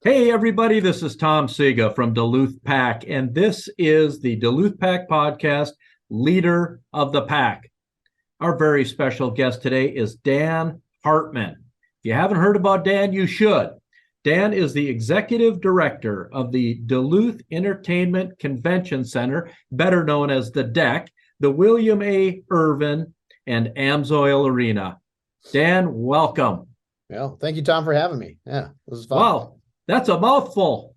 Hey, everybody, this is Tom Sega from Duluth Pack, and this is the Duluth Pack podcast, Leader of the Pack. Our very special guest today is Dan Hartman. If you haven't heard about Dan, you should. Dan is the executive director of the Duluth Entertainment Convention Center, better known as the DECC, the William A. Irvin, and Amsoil Arena. Dan, welcome. Well, thank you, Tom, for having me. Yeah, this is fun. Wow, that's a mouthful.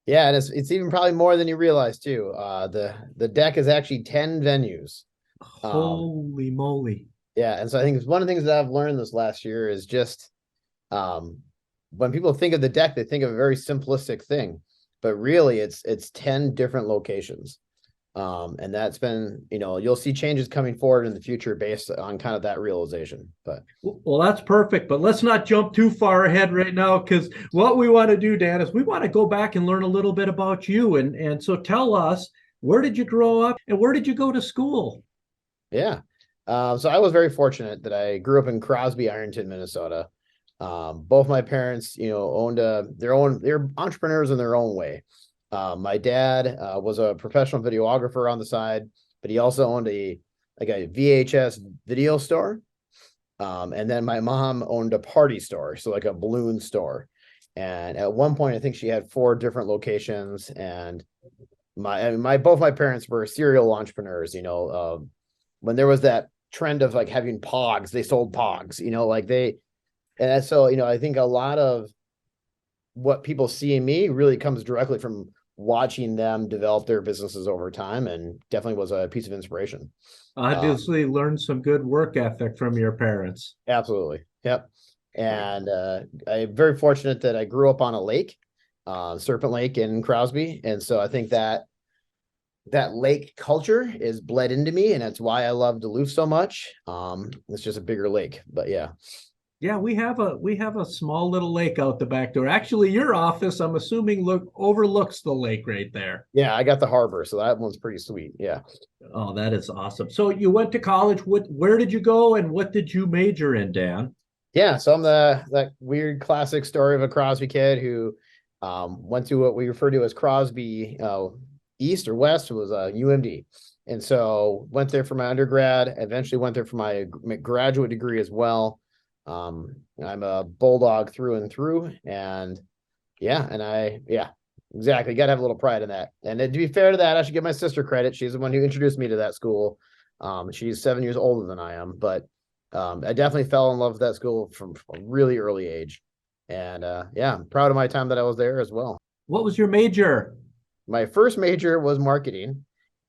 Yeah, and it's even probably more than you realize too. The deck is actually 10 venues. Holy moly. Yeah, and so I think it's one of the things that I've learned this last year is just when people think of the deck, they think of a very simplistic thing, but really it's 10 different locations. And that's been, you'll see changes coming forward in the future based on kind of that realization. But well, that's perfect. But let's not jump too far ahead right now, because what we want to do, Dan, is we want to go back and learn a little bit about you. And so tell us, where did you grow up and where did you go to school? Yeah. So I was very fortunate that I grew up in Crosby, Ironton, Minnesota. Both my parents, owned they're entrepreneurs in their own way. My dad was a professional videographer on the side, but he also owned a VHS video store. And then my mom owned a party store, so like a balloon store. And at one point, I think she had 4 different locations. And both my parents were serial entrepreneurs. When there was that trend of like having pogs, they sold pogs. And so I think a lot of what people see in me really comes directly from watching them develop their businesses over time, and definitely was a piece of inspiration. Obviously, learned some good work ethic from your parents. Absolutely. Yep. And I'm very fortunate that I grew up on a lake, Serpent Lake in Crosby. And so I think that lake culture is bled into me, and that's why I love Duluth so much. It's just a bigger lake, but yeah. Yeah, we have a small little lake out the back door. Actually, your office, I'm assuming, overlooks the lake right there. Yeah, I got the harbor, so that one's pretty sweet. Yeah. Oh, that is awesome. So you went to college. Where did you go and what did you major in, Dan? Yeah, so I'm that weird classic story of a Crosby kid who went to what we refer to as Crosby East or West. It was UMD. And so went there for my undergrad, eventually went there for my graduate degree as well. I'm a Bulldog through and through, and exactly. Got to have a little pride in that. And to be fair to that, I should give my sister credit. She's the one who introduced me to that school. She's 7 years older than I am, but I definitely fell in love with that school from a really early age. And I'm proud of my time that I was there as well. What was your major? My first major was marketing,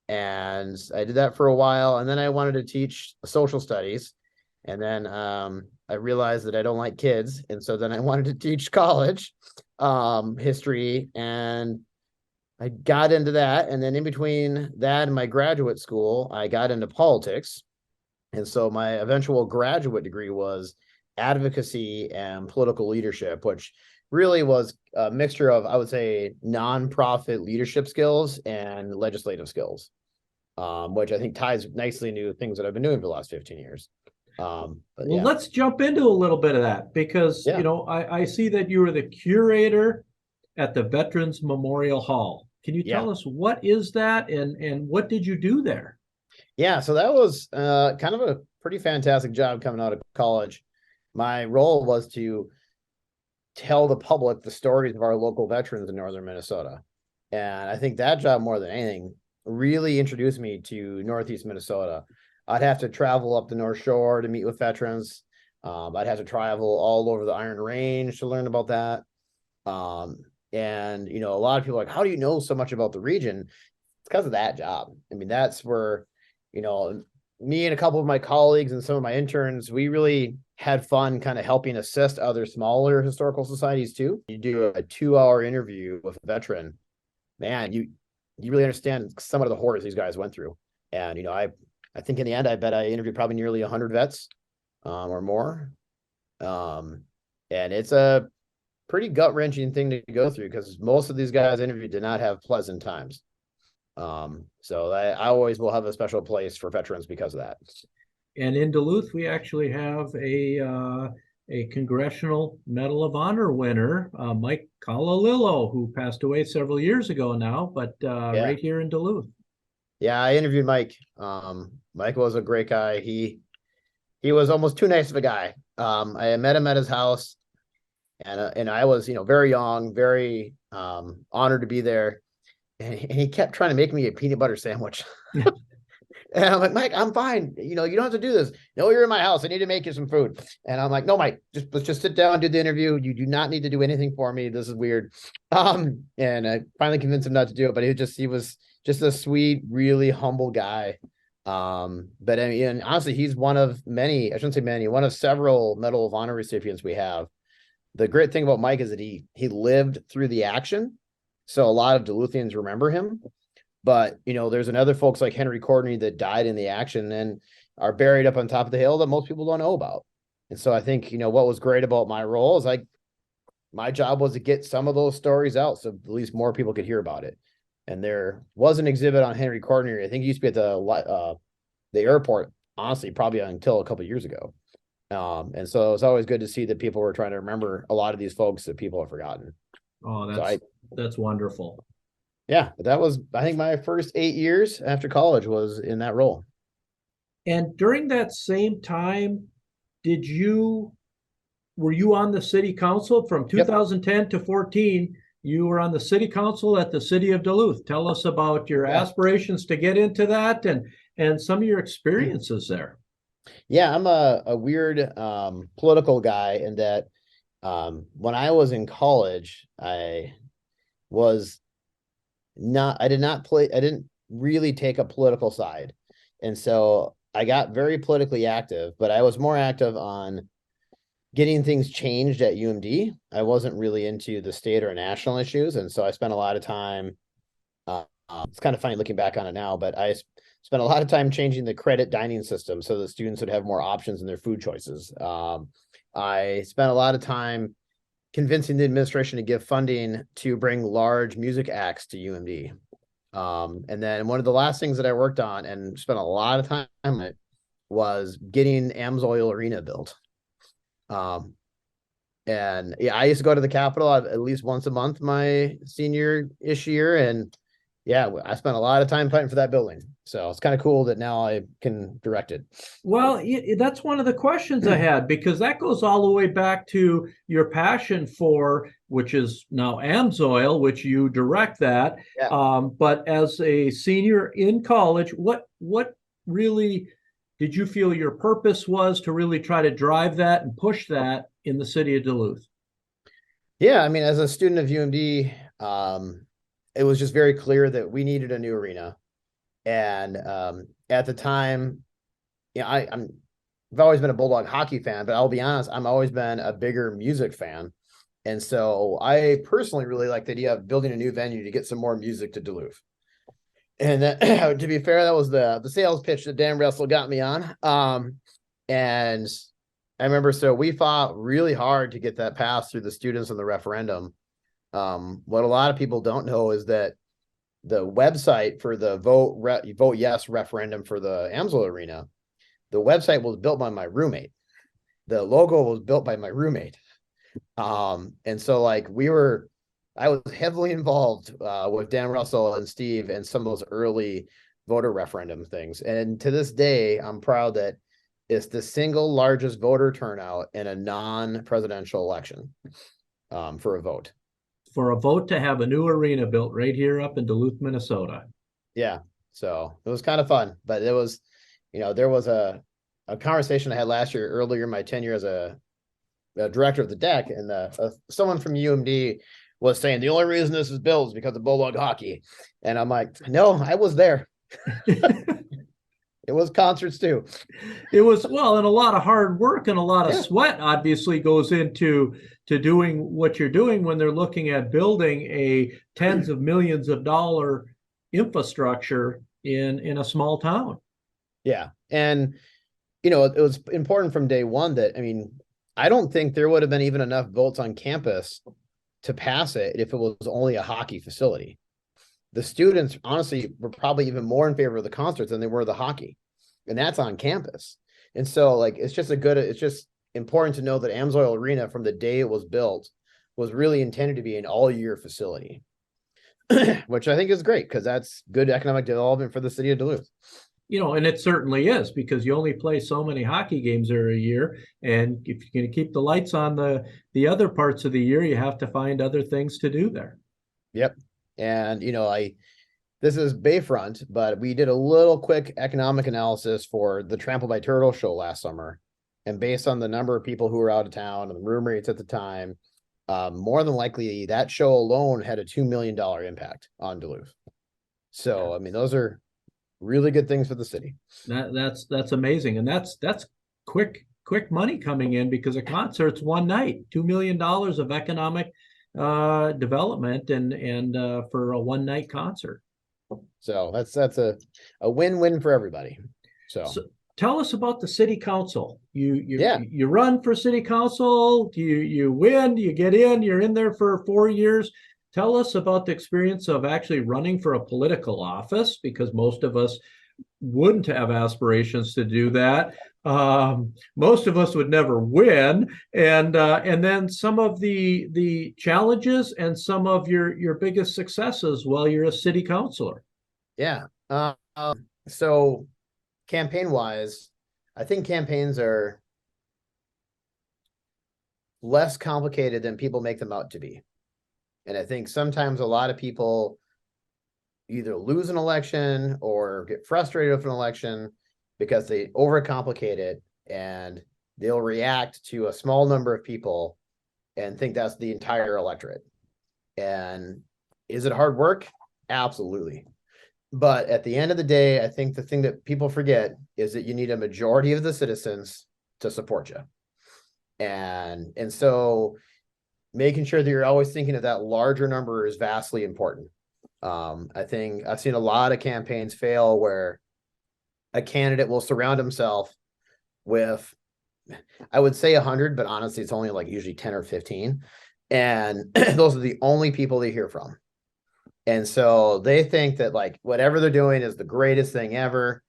and I did that for a while. And then I wanted to teach social studies. And then I realized that I don't like kids. And so then I wanted to teach college history, and I got into that. And then in between that and my graduate school, I got into politics. And so my eventual graduate degree was advocacy and political leadership, which really was a mixture of, I would say, nonprofit leadership skills and legislative skills, which I think ties nicely into things that I've been doing for the last 15 years. Let's jump into a little bit of that, because I see that you were the curator at the Veterans Memorial Hall. Can you tell us what is that and what did you do there? Yeah, so that was kind of a pretty fantastic job coming out of college. My role was to tell the public the stories of our local veterans in northern Minnesota. And I think that job, more than anything, really introduced me to Northeast Minnesota. I'd have to travel up the North Shore to meet with veterans. I'd have to travel all over the Iron Range to learn about that. And, a lot of people are like, how do you know so much about the region? It's because of that job. I mean, that's where, me and a couple of my colleagues and some of my interns, we really had fun kind of helping assist other smaller historical societies too. You do a 2-hour interview with a veteran, man, you really understand some of the horrors these guys went through. And, I think in the end, I bet I interviewed probably nearly 100 vets or more. And it's a pretty gut-wrenching thing to go through, because most of these guys interviewed did not have pleasant times. So I always will have a special place for veterans because of that. And in Duluth, we actually have a Congressional Medal of Honor winner, Mike Collalillo, who passed away several years ago now, but Yeah. right here in Duluth. Yeah, I interviewed Mike. Mike was a great guy. He was almost too nice of a guy. I met him at his house, and I was, very young, very honored to be there. And he kept trying to make me a peanut butter sandwich. And I'm like, Mike, I'm fine. You don't have to do this. No, you're in my house. I need to make you some food. And I'm like, no, Mike, let's just sit down and do the interview. You do not need to do anything for me. This is weird. And I finally convinced him not to do it, but he was just a sweet, really humble guy. But I mean, honestly, he's one of many, I shouldn't say many, one of several Medal of Honor recipients we have. The great thing about Mike is that he lived through the action. So a lot of Duluthians remember him. But, there's another folks like Henry Courtney that died in the action and are buried up on top of the hill that most people don't know about. And so I think, what was great about my role is my job was to get some of those stories out so at least more people could hear about it. And there was an exhibit on Henry Courtney. I think he used to be at the airport, honestly, probably until a couple of years ago. And so it's always good to see that people were trying to remember a lot of these folks that people have forgotten. Oh, that's wonderful. Yeah, but that was, I think, my first 8 years after college was in that role. And during that same time, were you on the city council from 2010 to 14? You were on the city council at the city of Duluth. Tell us about your aspirations to get into that and some of your experiences there. Yeah, I'm a weird political guy in that when I was in college, I didn't really take a political side. And so I got very politically active, but I was more active on getting things changed at UMD. I wasn't really into the state or national issues. And so I spent a lot of time, it's kind of funny looking back on it now, but I spent a lot of time changing the credit dining system so that students would have more options in their food choices. I spent a lot of time convincing the administration to give funding to bring large music acts to UMD. And then one of the last things that I worked on and spent a lot of time on it was getting Amsoil Arena built. And yeah, I used to go to the Capitol at least once a month my senior-ish year. And yeah, I spent a lot of time fighting for that building. So it's kind of cool that now I can direct it. Well, that's one of the questions I had, because that goes all the way back to your passion for, which is now Amsoil, which you direct that. Yeah. But as a senior in college, what really did you feel your purpose was to really try to drive that and push that in the city of Duluth? Yeah, I mean, as a student of UMD, it was just very clear that we needed a new arena. And at the time, I've always been a Bulldog hockey fan, but I'll be honest, I've always been a bigger music fan. And so I personally really like the idea of building a new venue to get some more music to Duluth. And that, to be fair, that was the sales pitch that Dan Russell got me on. And I remember, so we fought really hard to get that passed through the students in the referendum. What a lot of people don't know is that the website for the vote yes referendum for the Amsoil Arena, the website was built by my roommate. The logo was built by my roommate. And so I was heavily involved with Dan Russell and Steve and some of those early voter referendum things. And to this day, I'm proud that it's the single largest voter turnout in a non-presidential election for a vote. For a vote to have a new arena built right here up in Duluth, Minnesota. Yeah. So it was kind of fun, but it was, there was a conversation I had earlier in my tenure as a director of the DECC, and someone from UMD was saying the only reason this is built is because of Bulldog hockey. And I'm like, no, I was there. It was concerts too. It was, well, and a lot of hard work and a lot of sweat obviously goes into doing what you're doing when they're looking at building a tens of millions of dollar infrastructure in a small town. Yeah. And, it was important from day one that, I don't think there would have been even enough votes on campus to pass it if it was only a hockey facility. The students, honestly, were probably even more in favor of the concerts than they were the hockey. And that's on campus. And so, it's just important to know that Amsoil Arena, from the day it was built, was really intended to be an all-year facility, which I think is great because that's good economic development for the city of Duluth. And it certainly is, because you only play so many hockey games there a year. And if you're going to keep the lights on the other parts of the year, you have to find other things to do there. Yep. And, this is Bayfront, but we did a little quick economic analysis for the Trample by Turtle show last summer. And based on the number of people who were out of town and the room rates at the time, more than likely that show alone had a $2 million impact on Duluth. So, I mean, those are really good things for the city. That's amazing. And that's quick money coming in, because a concert's one night, $2 million of economic development and for a one night concert. So that's a win-win for everybody. So tell us about the city council. You run for city council. You win, you get in, you're in there for 4 years. Tell us about the experience of actually running for a political office, because most of us wouldn't have aspirations to do that. Most of us would never win. And then some of the challenges and some of your biggest successes while you're a city councilor. Yeah. So campaign wise, I think campaigns are less complicated than people make them out to be. And I think sometimes a lot of people either lose an election or get frustrated with an election because they overcomplicate it, and they'll react to a small number of people and think that's the entire electorate. And is it hard work? Absolutely. But at the end of the day, I think the thing that people forget is that you need a majority of the citizens to support you. And so making sure that you're always thinking of that larger number is vastly important. I think I've seen a lot of campaigns fail where a candidate will surround himself with, I would say 100, but honestly, it's only like usually 10 or 15. And those are the only people they hear from. And so they think that like whatever they're doing is the greatest thing ever.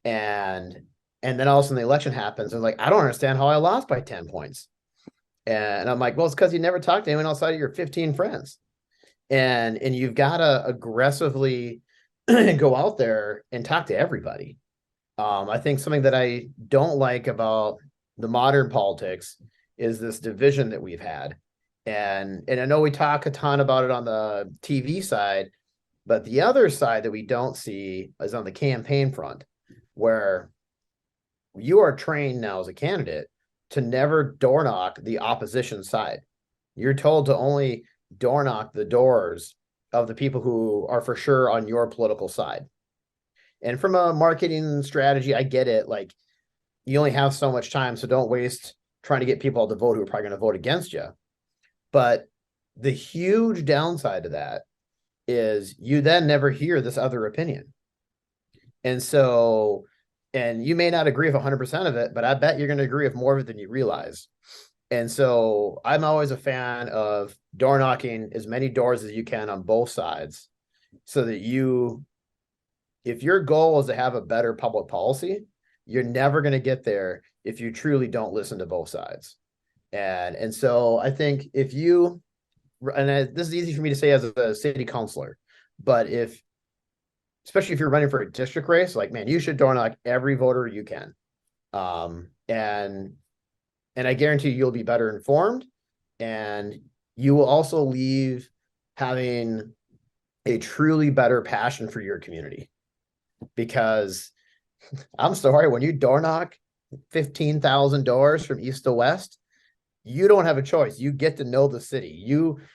And then all of a sudden the election happens and like, I don't understand how I lost by 10 points. And I'm like, well, it's because you never talked to anyone outside of your 15 friends. And you've got to aggressively go out there and talk to everybody. I think something that I don't like about the modern politics is this division that we've had. And I know we talk a ton about it on the TV side, but the other side that we don't see is on the campaign front, where you are trained now as a candidate to never door knock the opposition side. You're told to only door knock the doors of the people who are for sure on your political side. And from a marketing strategy, I get it. Like, you only have so much time, so don't waste trying to get people to vote who are probably going to vote against you. But the huge downside to that is you then never hear this other opinion. And so, and you may not agree with 100% of it, but I bet you're going to agree with more of it than you realize. And so I'm always a fan of door knocking as many doors as you can on both sides, so that if your goal is to have a better public policy, you're never going to get there if you truly don't listen to both sides. And so I think this is easy for me to say as a city councilor, but especially if you're running for a district race, like, man, you should door knock every voter you can. And I guarantee you'll be better informed, and you will also leave having a truly better passion for your community. Because I'm sorry, when you door knock 15,000 doors from east to west, you don't have a choice. You get to know the city.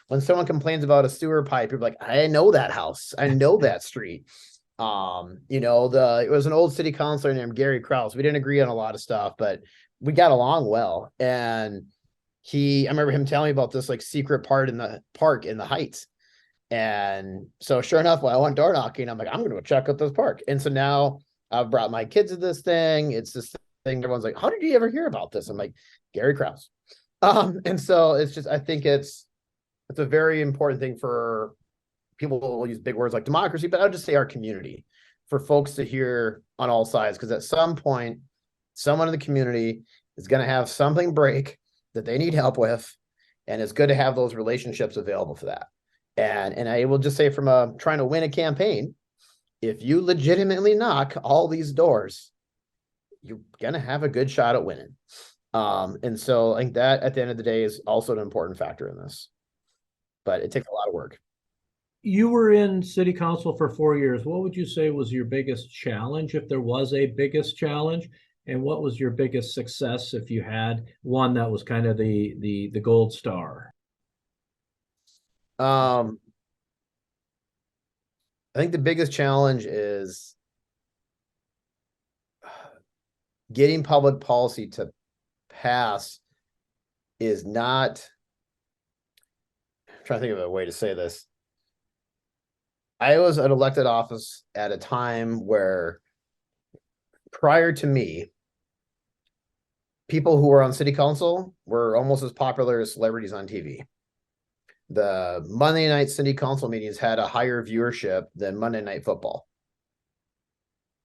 When someone complains about a sewer pipe, you're like, I know that house. I know that street. It was an old city councilor named Gary Krause. We didn't agree on a lot of stuff, but we got along well. And I remember him telling me about this like secret part in the park in the Heights. And so sure enough, when I went door knocking, I'm like, I'm going to go check out this park. And so now I've brought my kids to this thing. It's this thing. Everyone's like, how did you ever hear about this? I'm like, Gary Krause. And so it's just, I think it's a very important thing for people who will use big words like democracy, but I'll just say our community, for folks to hear on all sides. Because at some point, someone in the community is going to have something break that they need help with. And it's good to have those relationships available for that. And I will just say, from trying to win a campaign, if you legitimately knock all these doors, you're going to have a good shot at winning. And so I think that at the end of the day is also an important factor in this, but it takes a lot of work. You were in city council for 4 years. What would you say was your biggest challenge, if there was a biggest challenge? And what was your biggest success, if you had one that was kind of the gold star? I think the biggest challenge is getting public policy to pass is not, I'm trying to think of a way to say this. I was an elected office at a time where, prior to me, people who were on city council were almost as popular as celebrities on TV. The Monday night city council meetings had a higher viewership than Monday Night Football.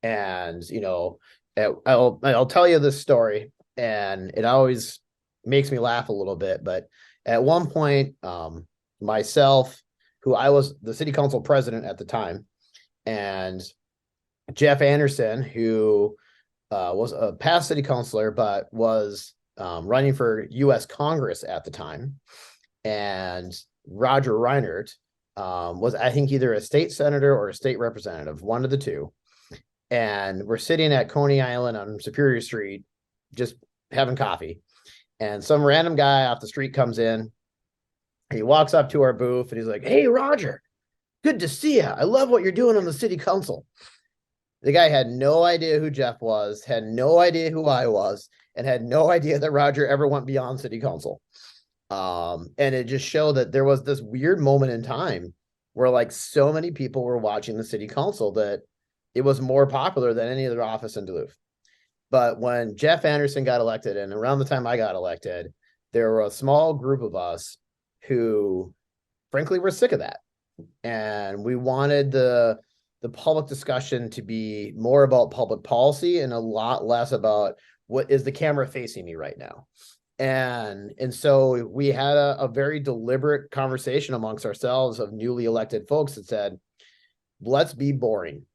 And, you know, I'll tell you this story, and it always makes me laugh a little bit. But at one point, myself, who I was the city council president at the time, and Jeff Anderson, who was a past city councilor, but was running for U.S. Congress at the time, and Roger Reinert was, I think, either a state senator or a state representative, one of the two. And we're sitting at Coney Island on Superior Street, just having coffee. And some random guy off the street comes in. He walks up to our booth and he's like, "Hey, Roger, good to see you. I love what you're doing on the city council." The guy had no idea who Jeff was, had no idea who I was, and had no idea that Roger ever went beyond city council. And it just showed that there was this weird moment in time where, like, so many people were watching the city council that it was more popular than any other office in Duluth. But when Jeff Anderson got elected, and around the time I got elected, there were a small group of us who, frankly, were sick of that. And we wanted the public discussion to be more about public policy and a lot less about what is the camera facing me right now. And so we had a very deliberate conversation amongst ourselves of newly elected folks that said, let's be boring.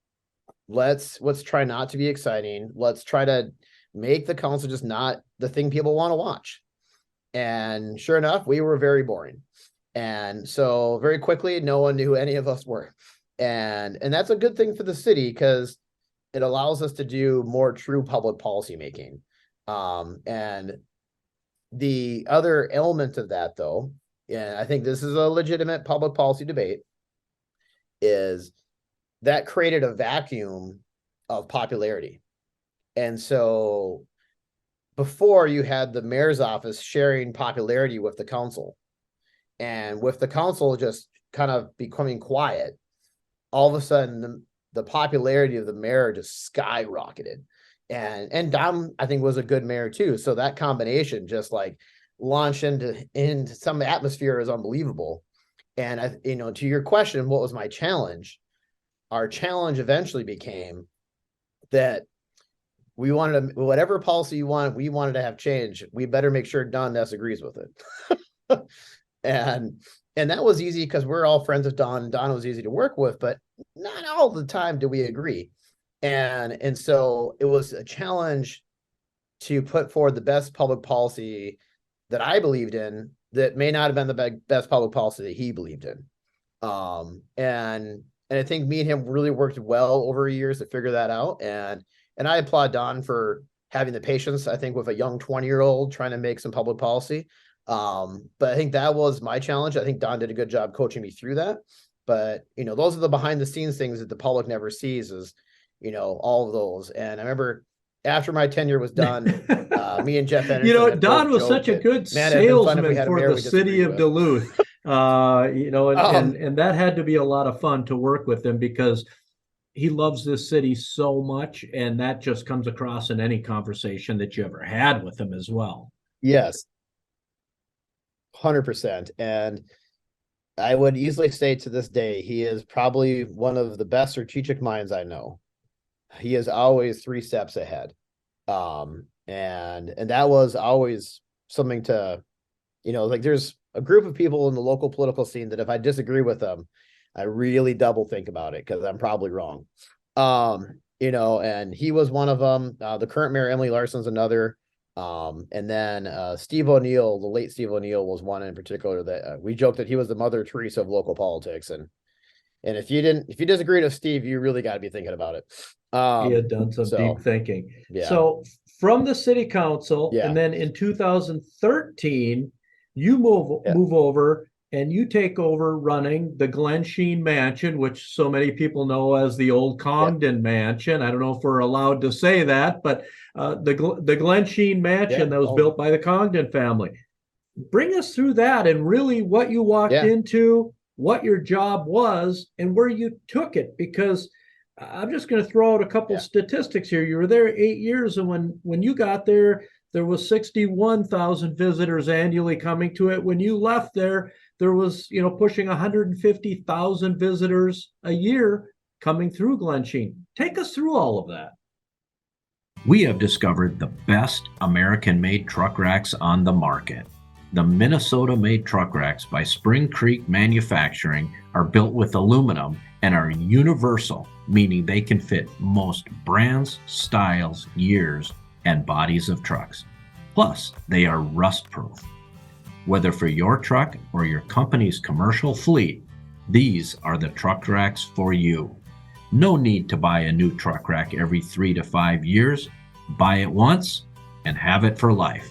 Let's try not to be exciting. Let's try to make the council just not the thing people want to watch. And sure enough, we were very boring. And so very quickly, no one knew who any of us were. And that's a good thing for the city, because it allows us to do more true public policy making. And the other element of that, though, and I think this is a legitimate public policy debate, is that created a vacuum of popularity. And so before, you had the mayor's office sharing popularity with the council, and with the council just kind of becoming quiet, all of a sudden the popularity of the mayor just skyrocketed. And Dom, I think, was a good mayor too. So that combination just like launched into some atmosphere is unbelievable. And to your question, what was my challenge? Our challenge eventually became that we wanted to, whatever policy you want, we wanted to have change. We better make sure Don Ness agrees with it. and that was easy because we're all friends with Don, and Don was easy to work with, but not all the time do we agree. And so it was a challenge to put forward the best public policy that I believed in that may not have been the best public policy that he believed in. And I think me and him really worked well over years to figure that out. And I applaud Don for having the patience, I think, with a young 20-year-old trying to make some public policy. But I think that was my challenge. I think Don did a good job coaching me through that. But, those are the behind the scenes things that the public never sees, is, all of those. And I remember after my tenure was done, me and Jeff Anderson, Don was such a good salesman for the city of Duluth. And that had to be a lot of fun to work with him, because he loves this city so much, and that just comes across in any conversation that you ever had with him as well. Yes, 100%. And I would easily say to this day, he is probably one of the best strategic minds I know. He is always 3 steps ahead. And that was always something to, like there's a group of people in the local political scene that if I disagree with them, I really double think about it because I'm probably wrong. And he was one of them. The current mayor, Emily Larson's another. And then Steve O'Neill, the late Steve O'Neill, was one in particular that we joked that he was the Mother Teresa of local politics. And if you disagreed with Steve, you really got to be thinking about it. He had done some deep thinking. Yeah. So from the city council, Yeah. and then in 2013, you move over and you take over running the Glen Sheen Mansion, which so many people know as the old Congdon Mansion. I don't know if we're allowed to say that, but the Glen Sheen Mansion that was built by the Congdon family. Bring us through that and really what you walked into, what your job was, and where you took it. Because I'm just going to throw out a couple statistics here. You were there 8 years, and when you got there, there was 61,000 visitors annually coming to it. When you left there was, pushing 150,000 visitors a year coming through Glen Sheen. Take us through all of that. We have discovered the best American-made truck racks on the market. The Minnesota-made truck racks by Spring Creek Manufacturing are built with aluminum and are universal, meaning they can fit most brands, styles, years, and bodies of trucks. Plus, they are rust-proof. Whether for your truck or your company's commercial fleet, these are the truck racks for you. No need to buy a new truck rack every 3 to 5 years. Buy it once and have it for life.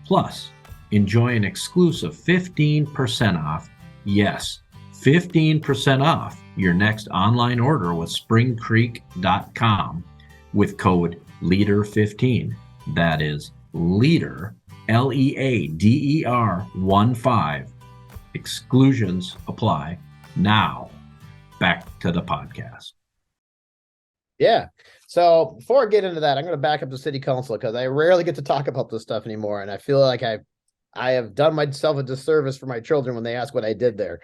Plus, enjoy an exclusive 15% off. Yes, 15% off your next online order with springcreek.com with code LEADER15. That is LEADER, LEADER 15. Exclusions apply. Now, back to the podcast. Yeah. So before I get into that, I'm going to back up to city council because I rarely get to talk about this stuff anymore. And I feel like I have done myself a disservice for my children when they ask what I did there.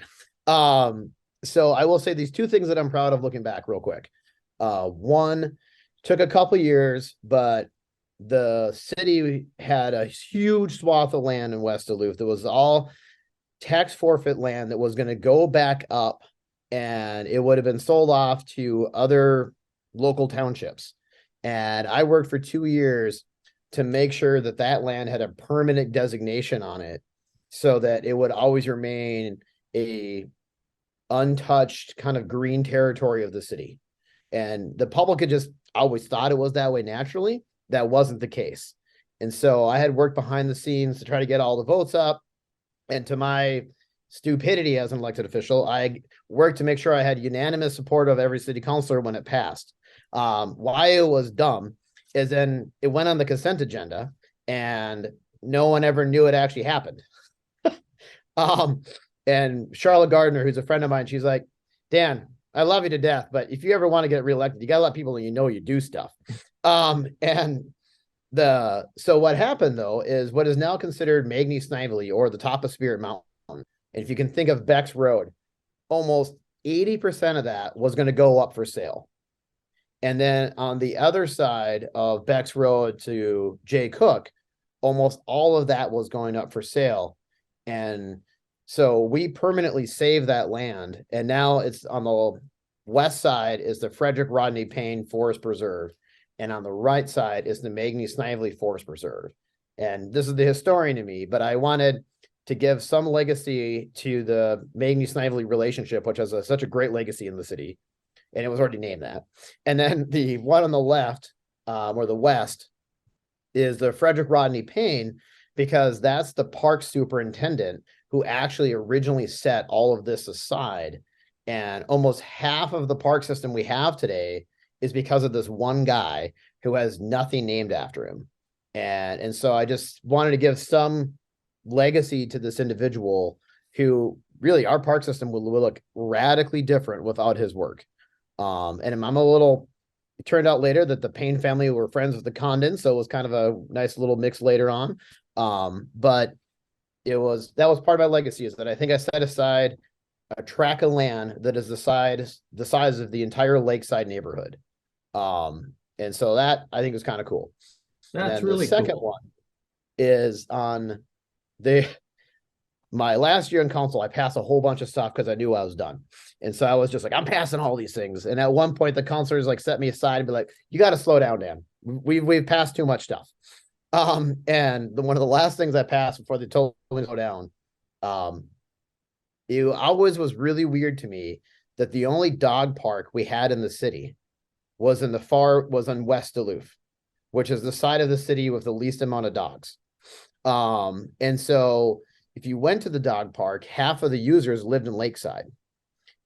So I will say these two things that I'm proud of looking back real quick. One, took a couple years, but the city had a huge swath of land in West Duluth. It was all tax forfeit land that was going to go back up, and it would have been sold off to other local townships. And I worked for 2 years to make sure that that land had a permanent designation on it so that it would always remain a untouched kind of green territory of the city. And the public had just always thought it was that way naturally. That wasn't the case. And so I had worked behind the scenes to try to get all the votes up. And to my stupidity as an elected official, I worked to make sure I had unanimous support of every city councilor when it passed. Why it was dumb is then it went on the consent agenda and no one ever knew it actually happened. And Charlotte Gardner, who's a friend of mine, she's like, Dan, I love you to death, but if you ever want to get reelected, you got to let people know you do stuff. So what happened though is what is now considered Magny Snively or the top of Spirit Mountain. And if you can think of Beck's Road, almost 80% of that was going to go up for sale. And then on the other side of Beck's Road to Jay Cook, almost all of that was going up for sale. And so we permanently saved that land. And now it's on the west side is the Frederick Rodney Payne Forest Preserve. And on the right side is the Magny Snively Forest Preserve. And this is the historian in me, but I wanted to give some legacy to the Magny Snively relationship, which has such a great legacy in the city. And it was already named that. And then the one on the left, or the west, is the Frederick Rodney Payne, because that's the park superintendent who actually originally set all of this aside. And almost half of the park system we have today is because of this one guy who has nothing named after him. And so I just wanted to give some legacy to this individual who really our park system will look radically different without his work. And it turned out later that the Payne family were friends with the Condons, so it was kind of a nice little mix later on. But that was part of my legacy, is that I think I set aside a tract of land that is the size of the entire lakeside neighborhood. And so that I think was kind of cool. And That's then the really second cool. one is on my last year in council, I passed a whole bunch of stuff because I knew I was done. And so I was just like, I'm passing all these things. And at one point, the counselors like set me aside and be like, you got to slow down, Dan. We've passed too much stuff. And one of the last things I passed before they told me to slow down, it always was really weird to me that the only dog park we had in the city was in West Duluth, which is the side of the city with the least amount of dogs. And so if you went to the dog park, half of the users lived in Lakeside.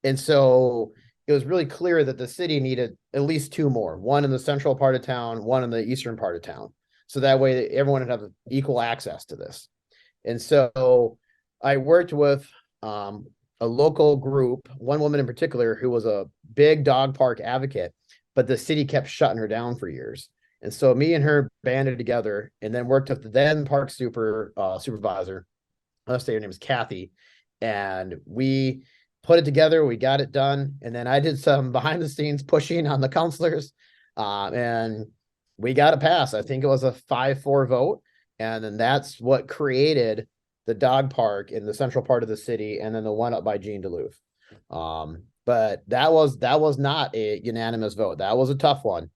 And so it was really clear that the city needed at least two more, one in the central part of town, one in the eastern part of town. So that way everyone would have equal access to this. And so I worked with a local group, one woman in particular, who was a big dog park advocate, but the city kept shutting her down for years. And so me and her banded together and then worked with the then park supervisor. Let's say her name is Kathy. And we put it together. We got it done. And then I did some behind the scenes pushing on the counselors. And we got it passed. I think it was a 5-4 vote. And then that's what created the dog park in the central part of the city. And then the one up by Gene Duluth. But that was not a unanimous vote. That was a tough one.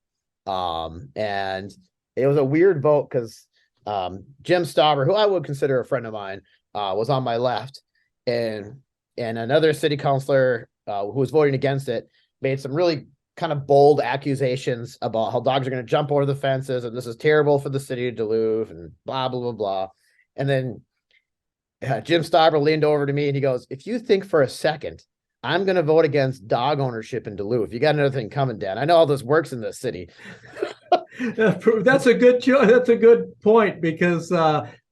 And it was a weird vote because Jim Stauber, who I would consider a friend of mine, was on my left, and another city councilor who was voting against it made some really kind of bold accusations about how dogs are going to jump over the fences and this is terrible for the city of Duluth and blah, blah, blah, blah. And then Jim Stauber leaned over to me and he goes, if you think for a second I'm going to vote against dog ownership in Duluth, you got another thing coming, Dan. I know all this works in this city. That's a good choice. That's a good point because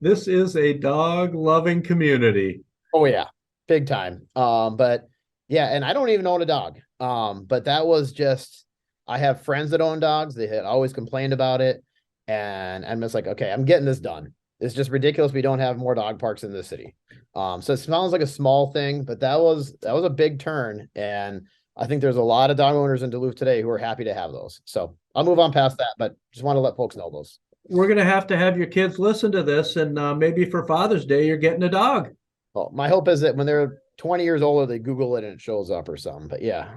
this is a dog-loving community. Oh yeah, big time. But yeah, and I don't even own a dog. But that was just, I have friends that own dogs. They had always complained about it, and I'm just like, okay, I'm getting this done. It's just ridiculous we don't have more dog parks in the city. So it sounds like a small thing, but that was a big turn, and I think there's a lot of dog owners in Duluth today who are happy to have those. So I'll move on past that, but just want to let folks know those. We're going to have your kids listen to this, and maybe for Father's Day, you're getting a dog. Well, my hope is that when they're 20 years older, they Google it and it shows up or something. But yeah.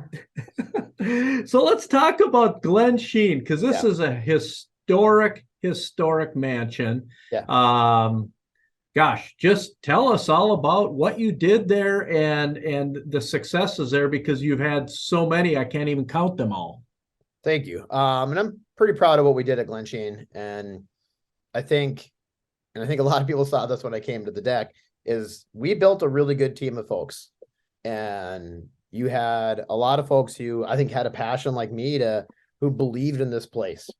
So let's talk about Glen Sheen, because this is a historic mansion. Yeah. Gosh, just tell us all about what you did there and the successes there, because you've had so many, I can't even count them all. Thank you. And I'm pretty proud of what we did at Glen Sheen. And I think a lot of people saw this when I came to the deck, is we built a really good team of folks. And you had a lot of folks who I think had a passion like me who believed in this place.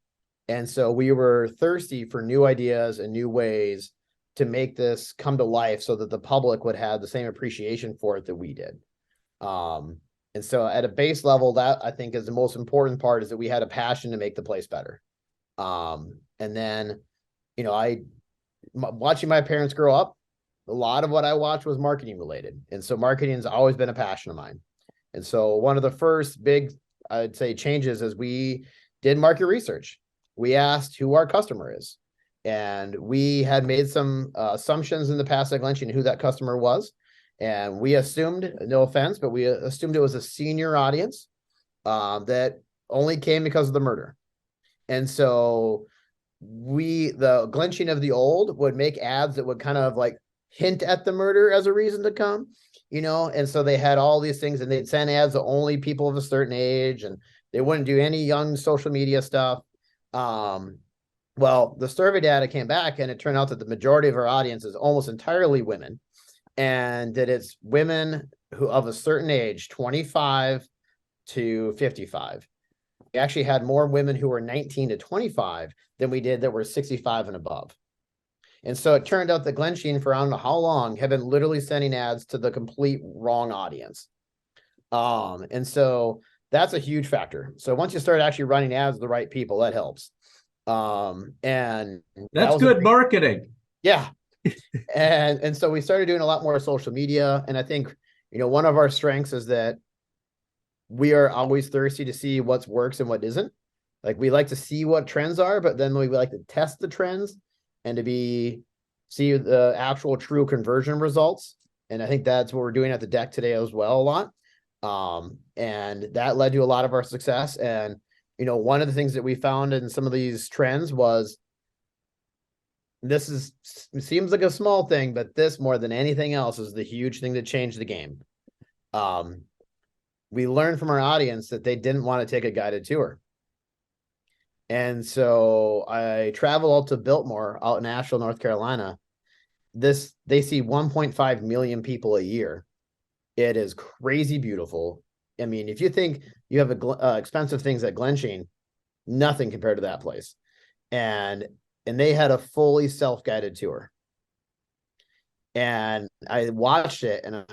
And so we were thirsty for new ideas and new ways to make this come to life so that the public would have the same appreciation for it that we did. And so at a base level, that I think is the most important part, is that we had a passion to make the place better. And then, watching my parents grow up, a lot of what I watched was marketing related. And so marketing has always been a passion of mine. And so one of the first big, I'd say, changes is we did market research. We asked who our customer is. And we had made some assumptions in the past at Glen Sheen who that customer was. And we assumed, no offense, but we assumed it was a senior audience that only came because of the murder. And so the Glen Sheen of the old would make ads that would kind of like hint at the murder as a reason to come, and so they had all these things, and they'd send ads to only people of a certain age, and they wouldn't do any young social media stuff. Well, the survey data came back, and it turned out that the majority of our audience is almost entirely women, and that it's women who of a certain age, 25 to 55. We actually had more women who were 19 to 25 than we did that were 65 and above. And so it turned out that Glen Sheen, for I don't know how long, had been literally sending ads to the complete wrong audience. And so that's a huge factor. So once you start actually running ads to the right people, that helps. And that's good marketing. Yeah. and so we started doing a lot more social media. And I think, one of our strengths is that we are always thirsty to see what works and what isn't. Like we like to see what trends are, but then we like to test the trends and see the actual true conversion results. And I think that's what we're doing at the deck today as well a lot. And that led to a lot of our success. And, one of the things that we found in some of these trends was seems like a small thing, but this more than anything else is the huge thing that changed the game. We learned from our audience that they didn't want to take a guided tour. And so I travel out to Biltmore out in Asheville, North Carolina. They see 1.5 million people a year. It is crazy beautiful. I mean, if you think you have expensive things at Glensheen, nothing compared to that place. And they had a fully self-guided tour. And I watched it and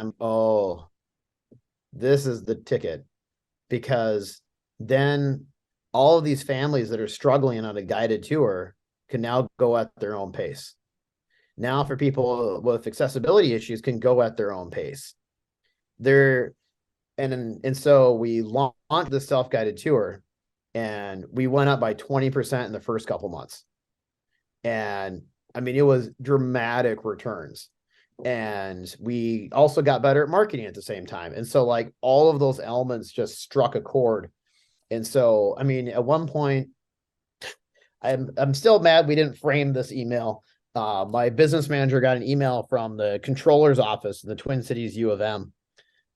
this is the ticket, because then all of these families that are struggling on a guided tour can now go at their own pace. Now for people with accessibility issues can go at their own pace. And so we launched the self-guided tour, and we went up by 20% in the first couple months. And I mean, it was dramatic returns. And we also got better at marketing at the same time. And so like all of those elements just struck a chord. And so, I mean, at one point, I'm still mad we didn't frame this email. My business manager got an email from the controller's office in the Twin Cities U of M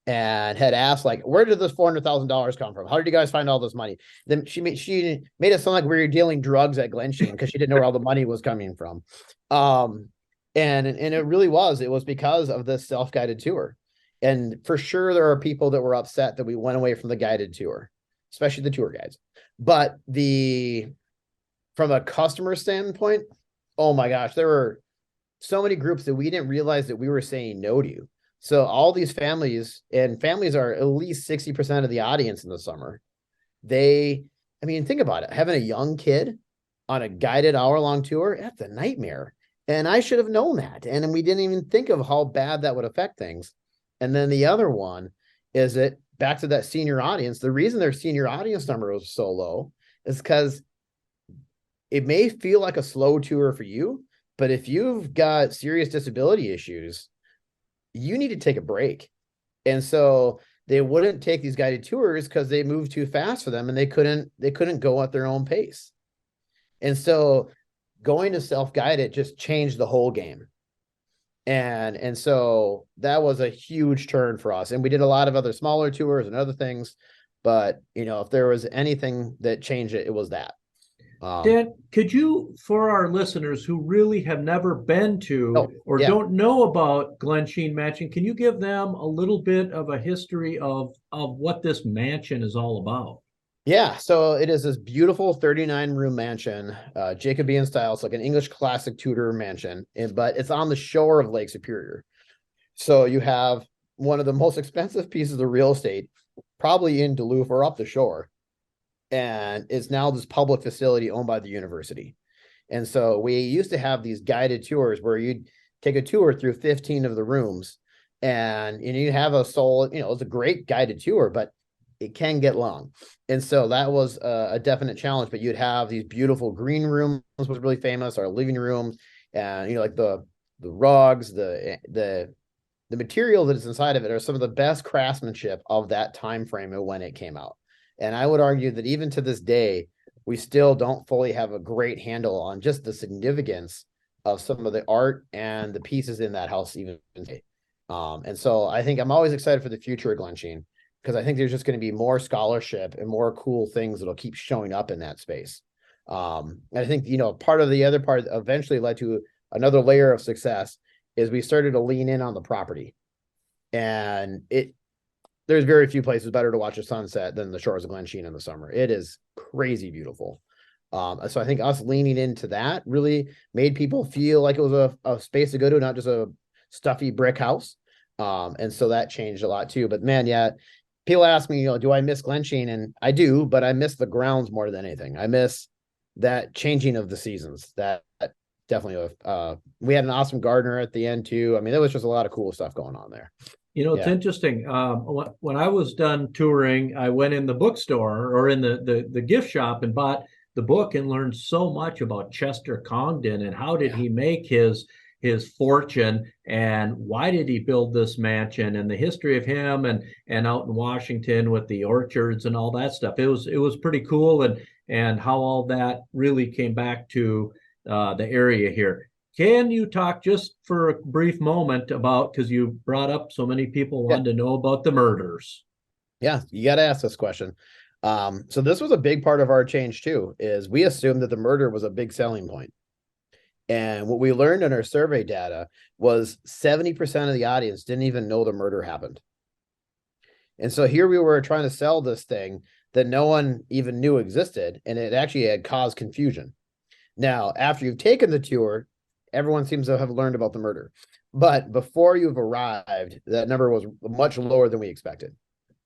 and had asked, like, where did this $400,000 come from? How did you guys find all this money? Then she made it sound like we were dealing drugs at Glensheen because she didn't know where all the money was coming from. And it really was. It was because of this self-guided tour. And for sure, there are people that were upset that we went away from the guided tour, especially the tour guides. But from a customer standpoint, oh my gosh, there were so many groups that we didn't realize that we were saying no to. So all these families are at least 60% of the audience in the summer. I mean, think about it. Having a young kid on a guided hour-long tour, that's a nightmare. And I should have known that. And we didn't even think of how bad that would affect things. And then the other one is that back to that senior audience, the reason their senior audience number was so low is because it may feel like a slow tour for you, but if you've got serious disability issues, you need to take a break. And so they wouldn't take these guided tours because they moved too fast for them and they couldn't go at their own pace. And so going to self-guided just changed the whole game. And so that was a huge turn for us. And we did a lot of other smaller tours and other things, but if there was anything that changed it, it was that. Dan, could you, for our listeners who really have never been to don't know about Glensheen Mansion, can you give them a little bit of a history of what this mansion is all about? Yeah, so it is this beautiful 39-room mansion, Jacobean style. It's like an English classic Tudor mansion, but it's on the shore of Lake Superior. So you have one of the most expensive pieces of real estate, probably in Duluth or up the shore. And it's now this public facility owned by the university. And so we used to have these guided tours where you'd take a tour through 15 of the rooms and you have it's a great guided tour, but it can get long. And so that was a definite challenge, but you'd have these beautiful green rooms was really famous, our living room, and like the rugs, the material that is inside of it are some of the best craftsmanship of that time frame and when it came out. And I would argue that even to this day, we still don't fully have a great handle on just the significance of some of the art and the pieces in that house even today. And so I think I'm always excited for the future of Glensheen, because I think there's just going to be more scholarship and more cool things that'll keep showing up in that space. And I think, part of the other part eventually led to another layer of success is we started to lean in on the property. And there's very few places better to watch a sunset than the shores of Glensheen in the summer. It is crazy beautiful. So I think us leaning into that really made people feel like it was a space to go to, not just a stuffy brick house. And so that changed a lot too. But man, yeah, people ask me, do I miss Glensheen? And I do, but I miss the grounds more than anything. I miss that changing of the seasons. That definitely, we had an awesome gardener at the end too. I mean, there was just a lot of cool stuff going on there. It's interesting. When I was done touring, I went in the bookstore or in the gift shop and bought the book and learned so much about Chester Congdon and how did he make his fortune and why did he build this mansion and the history of him and out in Washington with the orchards and all that stuff. It was pretty cool and how all that really came back to the area here. Can you talk just for a brief moment about, because you brought up so many people wanted to know about the murders? Yeah, you got to ask this question. So this was a big part of our change too, is we assumed that the murder was a big selling point. And what we learned in our survey data was 70% of the audience didn't even know the murder happened. And so here we were trying to sell this thing that no one even knew existed, and it actually had caused confusion. Now, after you've taken the tour, everyone seems to have learned about the murder. But before you've arrived, that number was much lower than we expected.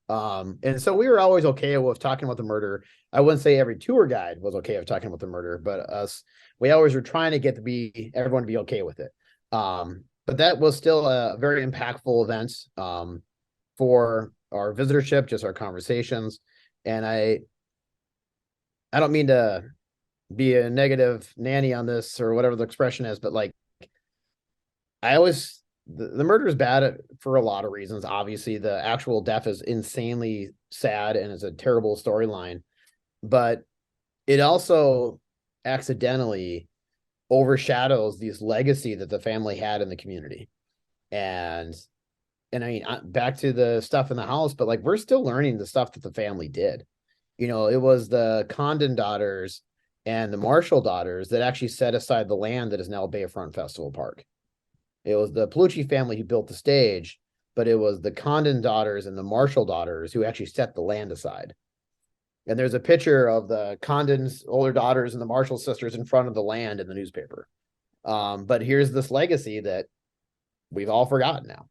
And so we were always okay with talking about the murder. I wouldn't say every tour guide was okay with talking about the murder, but we always were trying to get everyone to be okay with it. But that was still a very impactful event for our visitorship, just our conversations. And I don't mean to be a negative nanny on this or whatever the expression is, but like the murder is bad for a lot of reasons. Obviously, the actual death is insanely sad and it's a terrible storyline, but it also accidentally overshadows this legacy that the family had in the community. And I mean, back to the stuff in the house, but like we're still learning the stuff that the family did. It was the Condon daughters and the Marshall daughters that actually set aside the land that is now Bayfront Festival Park. It was the Palucci family who built the stage, but it was the Condon daughters and the Marshall daughters who actually set the land aside. And there's a picture of the Condon's older daughters and the Marshall sisters in front of the land in the newspaper. But here's this legacy that we've all forgotten now,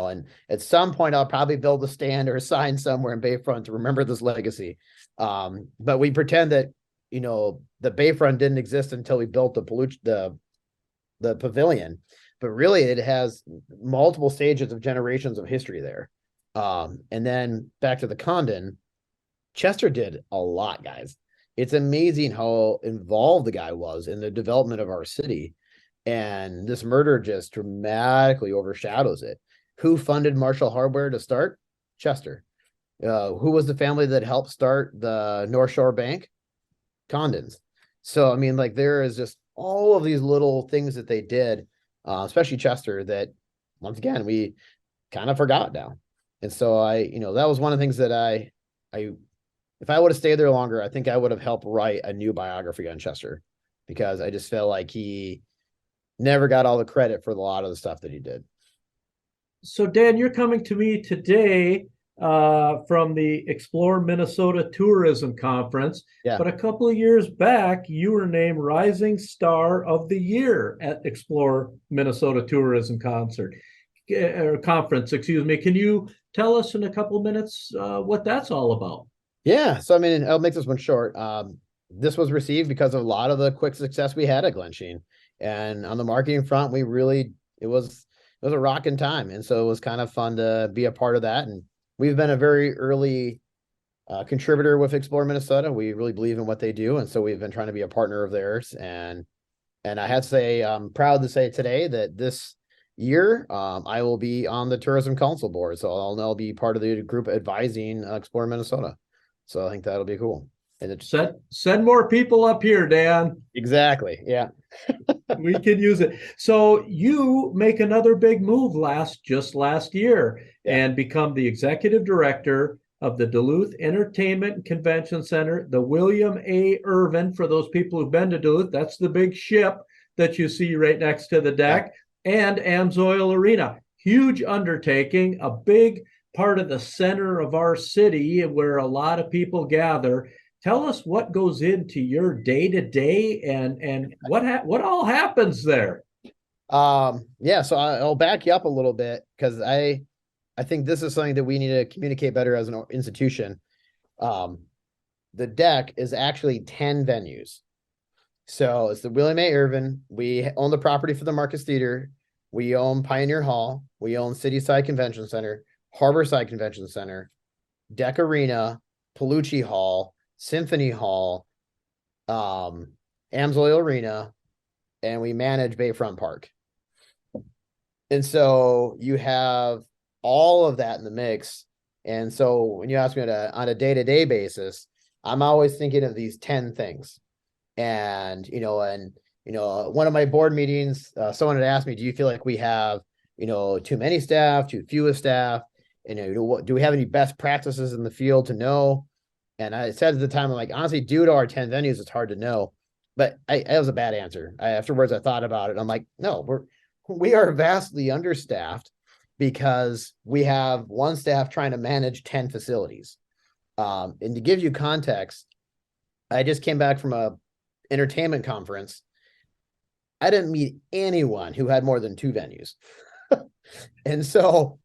and at some point I'll probably build a stand or a sign somewhere in Bayfront to remember this legacy. But we pretend that, the Bayfront didn't exist until we built the pavilion, but really it has multiple stages of generations of history there. And then back to the Condon, Chester did a lot, guys. It's amazing how involved the guy was in the development of our city. And this murder just dramatically overshadows it. Who funded Marshall Hardware to start? Chester. Who was the family that helped start the North Shore Bank? Condons. So, I mean, like there is just all of these little things that they did, especially Chester, that once again, we kind of forgot now. And so that was one of the things that if I would have stayed there longer, I think I would have helped write a new biography on Chester, because I just felt like he never got all the credit for a lot of the stuff that he did. So, Dan, you're coming to me today from the Explore Minnesota Tourism Conference. Yeah. But a couple of years back, you were named Rising Star of the Year at Explore Minnesota Tourism Conference. Can you tell us in a couple of minutes what that's all about? Yeah. So, I mean, I'll make this one short. This was received because of a lot of the quick success we had at Glensheen. And on the marketing front, it was a rocking time. And so it was kind of fun to be a part of that. And we've been a very early contributor with Explore Minnesota. We really believe in what they do. And so we've been trying to be a partner of theirs. And I have to say, I'm proud to say today that this year, I will be on the Tourism Council board. So I'll be part of the group advising Explore Minnesota. So I think that'll be cool. And send more people up here, Dan. Exactly. Yeah. We can use it. So you make another big move just last year and become the executive director of the Duluth Entertainment Convention Center, the William A. Irvin, for those people who've been to Duluth. That's the big ship that you see right next to the deck, and Amsoil Arena. Huge undertaking, a big part of the center of our city where a lot of people gather. Tell us what goes into your day-to-day and what all happens there. So I'll back you up a little bit, because I think this is something that we need to communicate better as an institution. The DECC is actually 10 venues. So it's the William A. Irvin. We own the property for the Marcus Theater. we own Pioneer Hall, we own Cityside Convention Center, Harborside Convention Center, DECC Arena, Palucci Hall, Symphony Hall, Amsoil Arena, and we manage Bayfront Park. And so you have all of that in the mix. And so when you ask me on a day-to-day basis, I'm always thinking of these 10 things. And, one of my board meetings, someone had asked me, do you feel like we have, too many staff, too few staff? And, do we have any best practices in the field to know? And I said at the time, I'm like, honestly, due to our 10 venues, it's hard to know. But it was a bad answer. Afterwards, I thought about it. I'm like, no, we are vastly understaffed because we have one staff trying to manage 10 facilities. And to give you context, I just came back from a entertainment conference. I didn't meet anyone who had more than 2 venues. And so,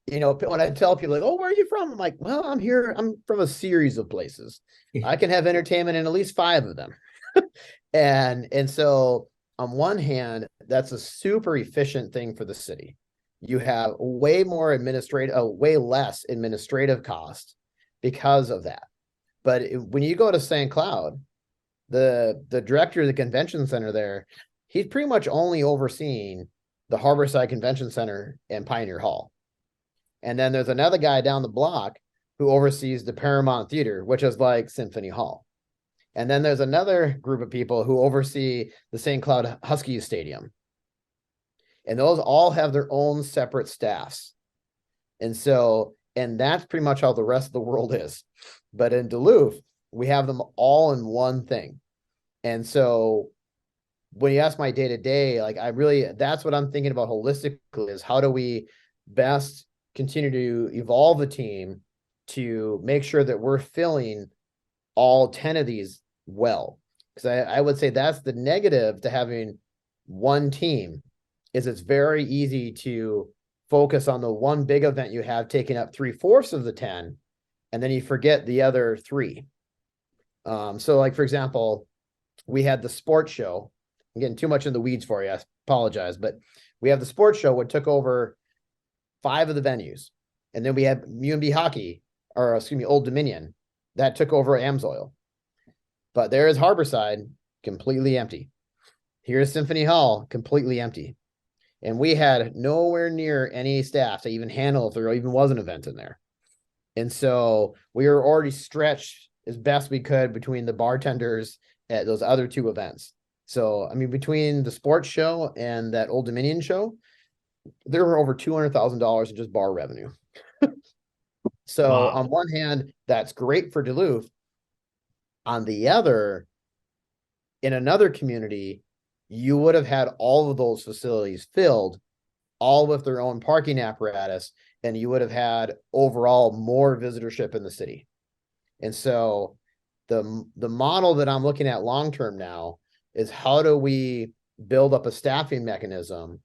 when I tell people like, oh, where are you from? I'm like, well, I'm here. I'm from a series of places. I can have entertainment in at least 5 of them. And so on one hand, that's a super efficient thing for the city. You have way less administrative cost because of that. But when you go to St. Cloud, the director of the convention center there, he's pretty much only overseeing the Harborside Convention Center and Pioneer Hall. And then there's another guy down the block who oversees the Paramount Theater, which is like Symphony Hall. And then there's another group of people who oversee the St. Cloud Huskies Stadium. And those all have their own separate staffs. And that's pretty much how the rest of the world is. But in Duluth, we have them all in one thing. And so when you ask my day-to-day, that's what I'm thinking about holistically, is how do we best continue to evolve the team to make sure that we're filling all 10 of these well. Because I would say that's the negative to having one team, is it's very easy to focus on the one big event you have taking up 3/4 of the 10, and then you forget the other 3. So like, for example, we had the sports show. I'm getting too much in the weeds for you. I apologize, but we have the sports show, which took over 5 of the venues. And then we had UMD hockey, Old Dominion, that took over Amsoil. But there is Harborside, completely empty. Here's Symphony Hall, completely empty. And we had nowhere near any staff to even handle if there even was an event in there. And so we were already stretched as best we could between the bartenders at those other 2 events. So, between the sports show and that Old Dominion show, there were over $200,000 in just bar revenue. So wow. On one hand, that's great for Duluth. On the other, in another community, you would have had all of those facilities filled, all with their own parking apparatus, and you would have had overall more visitorship in the city. And so the model that I'm looking at long-term now is, how do we build up a staffing mechanism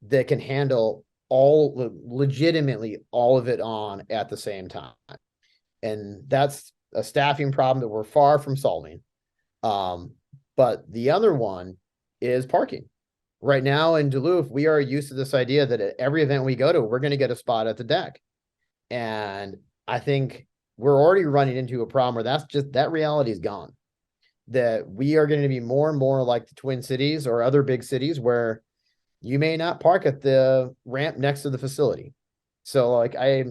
that can handle legitimately all of it on at the same time? And that's a staffing problem that we're far from solving. But the other one is parking. Right now in Duluth, we are used to this idea that at every event we go to, we're going to get a spot at the deck. And I think we're already running into a problem where that reality is gone. That we are going to be more and more like the Twin Cities or other big cities where you may not park at the ramp next to the facility. So I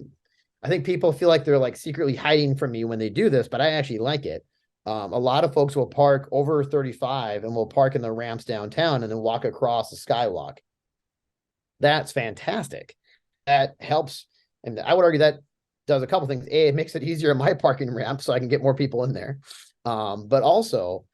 think people feel like they're secretly hiding from me when they do this, but I actually like it. A lot of folks will park over 35 and will park in the ramps downtown and then walk across the skywalk. That's fantastic. That helps. And I would argue that does a couple things. A, it makes it easier on my parking ramp so I can get more people in there. But also,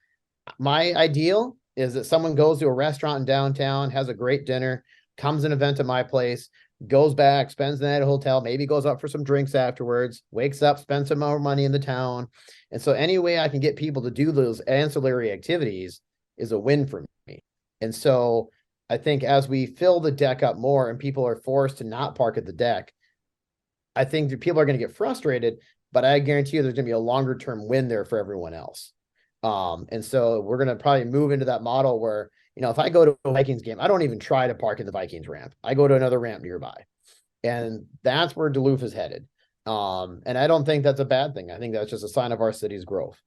my ideal is that someone goes to a restaurant in downtown, has a great dinner, comes an event at my place, goes back, spends the night at a hotel, maybe goes up for some drinks afterwards, wakes up, spends some more money in the town. And so any way I can get people to do those ancillary activities is a win for me. And so I think as we fill the deck up more and people are forced to not park at the deck, I think that people are going to get frustrated, but I guarantee you there's going to be a longer term win there for everyone else. And so we're going to probably move into that model where if I go to a Vikings game, I don't even try to park in the Vikings ramp. I go to another ramp nearby. And that's where Duluth is headed. And I don't think that's a bad thing. I think that's just a sign of our city's growth.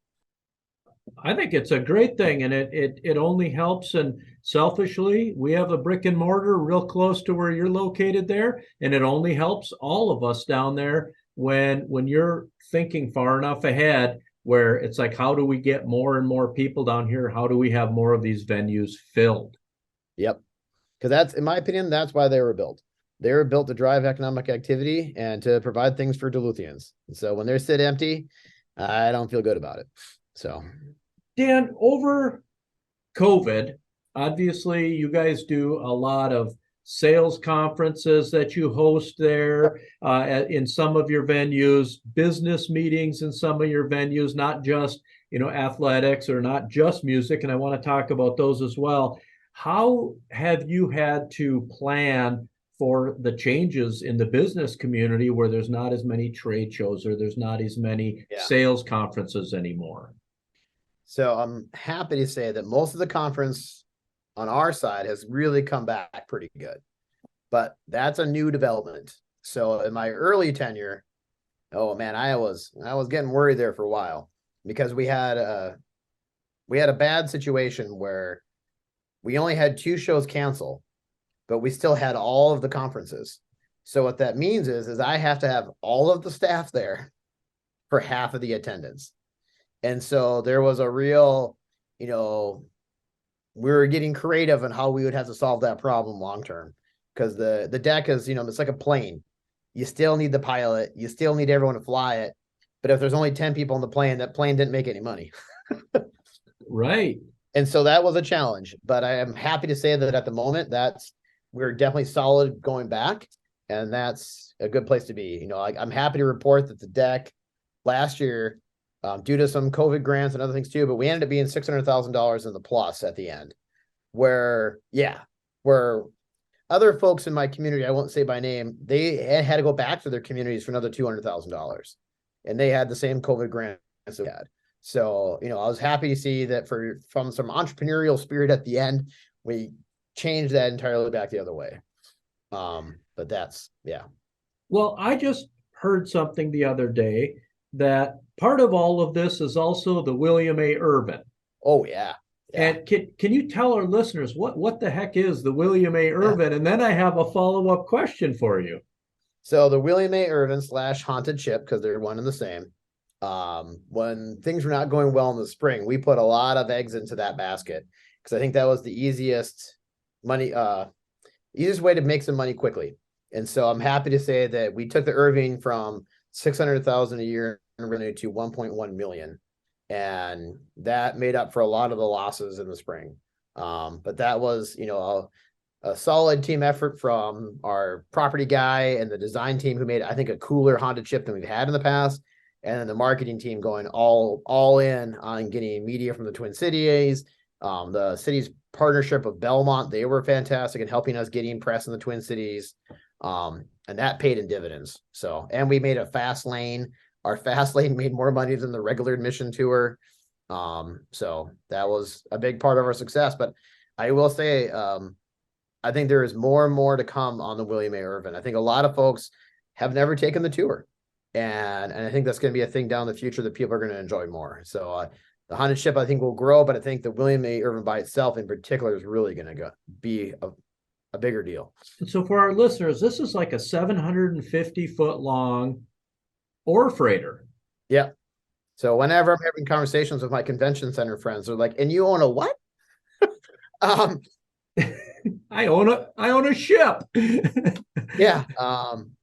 I think it's a great thing, and it only helps. And selfishly, we have a brick and mortar real close to where you're located there, and it only helps all of us down there when you're thinking far enough ahead, where it's like, how do we get more and more people down here? How do we have more of these venues filled? Yep. Because that's, in my opinion, that's why they were built. They were built to drive economic activity and to provide things for Duluthians. And so when they sit empty, I don't feel good about it. So, Dan, over COVID, obviously you guys do a lot of sales conferences that you host there in some of your venues, business meetings in some of your venues, not just, athletics or not just music. And I want to talk about those as well. How have you had to plan for the changes in the business community where there's not as many trade shows or there's not as many sales conferences anymore? So I'm happy to say that most of the conference on our side has really come back pretty good, but that's a new development. So in my early tenure, oh man, I was getting worried there for a while because we had a bad situation where we only had 2 shows cancel, but we still had all of the conferences. So what that means is I have to have all of the staff there for half of the attendance. And so there was a real, we were getting creative on how we would have to solve that problem long term. Because the deck is, it's like a plane. You still need the pilot. You still need everyone to fly it. But if there's only 10 people on the plane, that plane didn't make any money. Right. And so that was a challenge. But I am happy to say that at the moment, we're definitely solid going back. And that's a good place to be. I'm happy to report that the deck last year, due to some COVID grants and other things too, but we ended up being $600,000 in the plus at the end, where other folks in my community, I won't say by name, they had to go back to their communities for another $200,000, and they had the same COVID grants that we had. So, I was happy to see that from some entrepreneurial spirit at the end, we changed that entirely back the other way. But that's, yeah. Well, I just heard something the other day that part of all of this is also the William A. Irvin. Oh, yeah. And can you tell our listeners what the heck is the William A. Irvin? And then I have a follow-up question for you. So the William A. Irvin / Haunted Chip, because they're one and the same. When things were not going well in the spring, we put a lot of eggs into that basket because I think that was the easiest way to make some money quickly. And so I'm happy to say that we took the Irving from $600,000 a year in revenue to $1.1 million. And that made up for a lot of the losses in the spring. But that was, a solid team effort from our property guy and the design team who made, I think, a cooler Haunted Chip than we've had in the past. And then the marketing team going all in on getting media from the Twin Cities. The city's partnership with Belmont, they were fantastic in helping us getting press in the Twin Cities. And that paid in dividends. So, and we made a fast lane. Our fast lane made more money than the regular admission tour. So that was a big part of our success. But I will say, I think there is more and more to come on the William A. Irvin. I think a lot of folks have never taken the tour. And I think that's going to be a thing down the future that people are going to enjoy more. So the Haunted Ship, I think, will grow, but I think the William A. Irvin by itself in particular is really going to be a bigger deal. And so for our listeners, this is like a 750-foot long ore freighter. Yeah. So whenever I'm having conversations with my convention center friends, they're like, and you own a what? I own a ship. Yeah.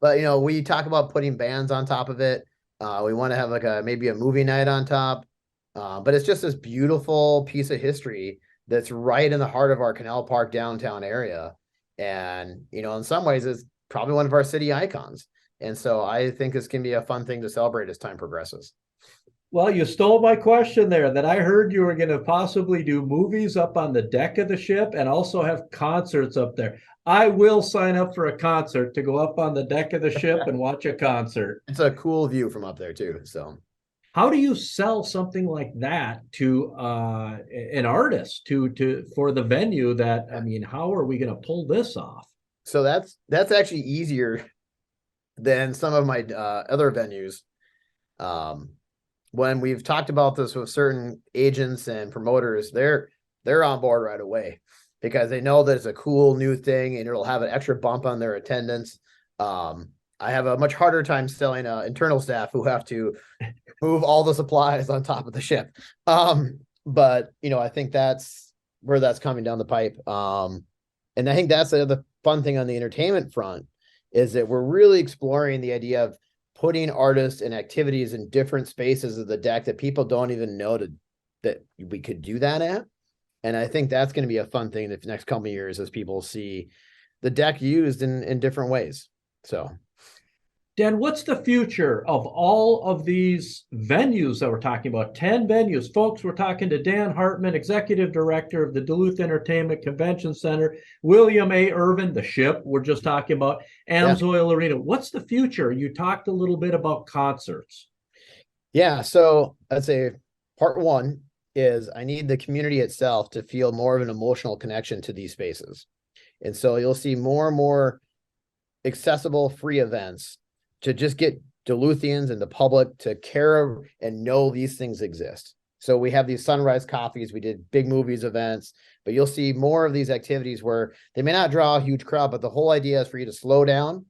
But we talk about putting bands on top of it. We want to have maybe a movie night on top. But it's just this beautiful piece of history that's right in the heart of our Canal Park downtown area. And, in some ways it's probably one of our city icons. And so I think this can be a fun thing to celebrate as time progresses. Well, you stole my question there, that I heard you were going to possibly do movies up on the deck of the ship and also have concerts up there. I will sign up for a concert to go up on the deck of the ship and watch a concert. It's a cool view from up there too. So How do you sell something like that to an artist for the venue? That, I mean, how are we going to pull this off? So that's actually easier than some of my other venues. When we've talked about this with certain agents and promoters, they're on board right away because they know that it's a cool new thing and it'll have an extra bump on their attendance. I have a much harder time selling internal staff who have to move all the supplies on top of the ship. But I think that's where that's coming down the pipe. And I think that's the fun thing on the entertainment front is that we're really exploring the idea of putting artists and activities in different spaces of the deck that people don't even know that we could do that at. And I think that's going to be a fun thing the next couple of years as people see the deck used in different ways. So, Dan, what's the future of all of these venues that we're talking about? 10 venues. Folks, we're talking to Dan Hartman, Executive Director of the Duluth Entertainment Convention Center, William A. Irvin, the ship we're just talking about, Amsoil Arena. What's the future? You talked a little bit about concerts. Yeah, so I'd say part one is I need the community itself to feel more of an emotional connection to these spaces. And so you'll see more and more accessible free events to just get Duluthians and the public to care and know these things exist. So we have these sunrise coffees, we did big movies events, but you'll see more of these activities where they may not draw a huge crowd, but the whole idea is for you to slow down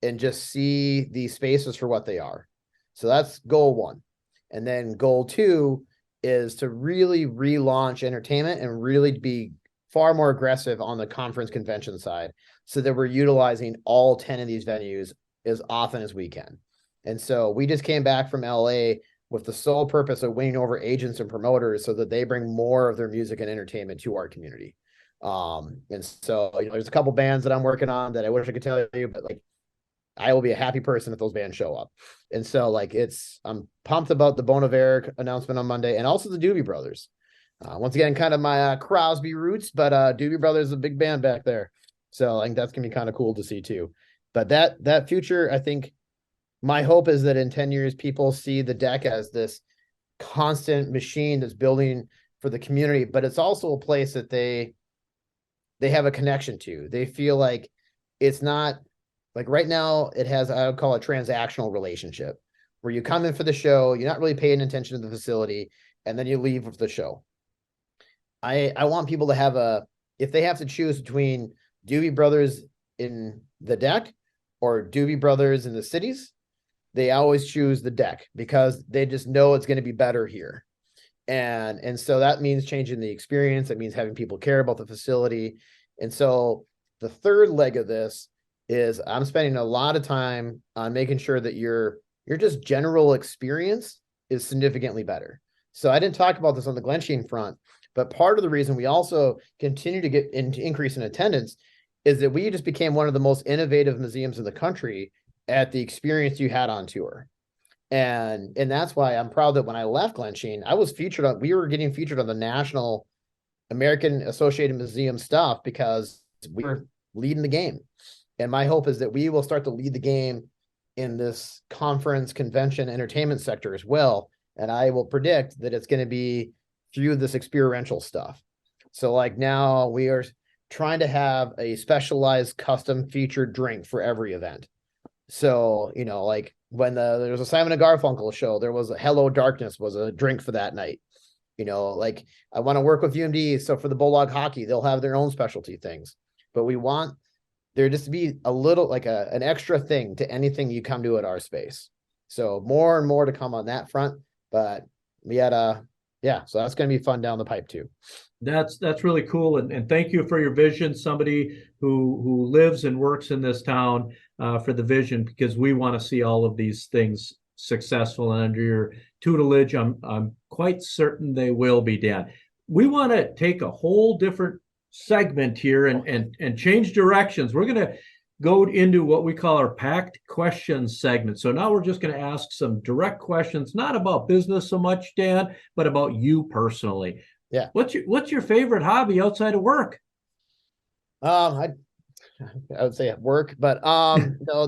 and just see these spaces for what they are. So that's goal one. And then goal two is to really relaunch entertainment and really be far more aggressive on the conference convention side so that we're utilizing all 10 of these venues as often as we can. And so we just came back from LA with the sole purpose of winning over agents and promoters so that they bring more of their music and entertainment to our community. And so there's a couple bands that I'm working on that I wish I could tell you, but like I will be a happy person if those bands show up. And so I'm pumped about the Bon Iver announcement on Monday and also the Doobie Brothers. Once again, kind of my Crosby roots, but Doobie Brothers is a big band back there. So I think that's going to be kind of cool to see too. But that future, I think my hope is that in 10 years, people see the deck as this constant machine that's building for the community, but it's also a place that they have a connection to. They feel like it's not like right now it has, I would call it transactional relationship where you come in for the show, you're not really paying attention to the facility, and then you leave with the show. I want people to have if they have to choose between Doobie Brothers in the deck or Doobie Brothers in the cities, they always choose the deck because they just know it's going to be better here. And so that means changing the experience. It means having people care about the facility. And so the third leg of this is I'm spending a lot of time on making sure that your just general experience is significantly better. So I didn't talk about this on the Glensheen front, but part of the reason we also continue to get into increase in attendance is that we just became one of the most innovative museums in the country at the experience you had on tour. And that's why I'm proud that when I left Glensheen, we were getting featured on the National American Associated Museum stuff because we were leading the game. And my hope is that we will start to lead the game in this conference, convention, entertainment sector as well. And I will predict that it's going to be through this experiential stuff. So like now we are trying to have a specialized custom featured drink for every event. So, like when there was a Simon and Garfunkel show, there was a Hello Darkness was a drink for that night. Like I want to work with UMD. So for the Bulldog hockey, they'll have their own specialty things, but we want there just to be a little like an extra thing to anything you come to at our space. So more and more to come on that front, but we had so that's going to be fun down the pipe too. That's really cool. And thank you for your vision. Somebody who lives and works in this town for the vision, because we want to see all of these things successful and under your tutelage. I'm quite certain they will be, Dan. We want to take a whole different segment here and change directions. We're going to go into what we call our packed questions segment. So now we're just going to ask some direct questions, not about business so much, Dan, but about you personally. Yeah. What's your favorite hobby outside of work? I would say at work, but no,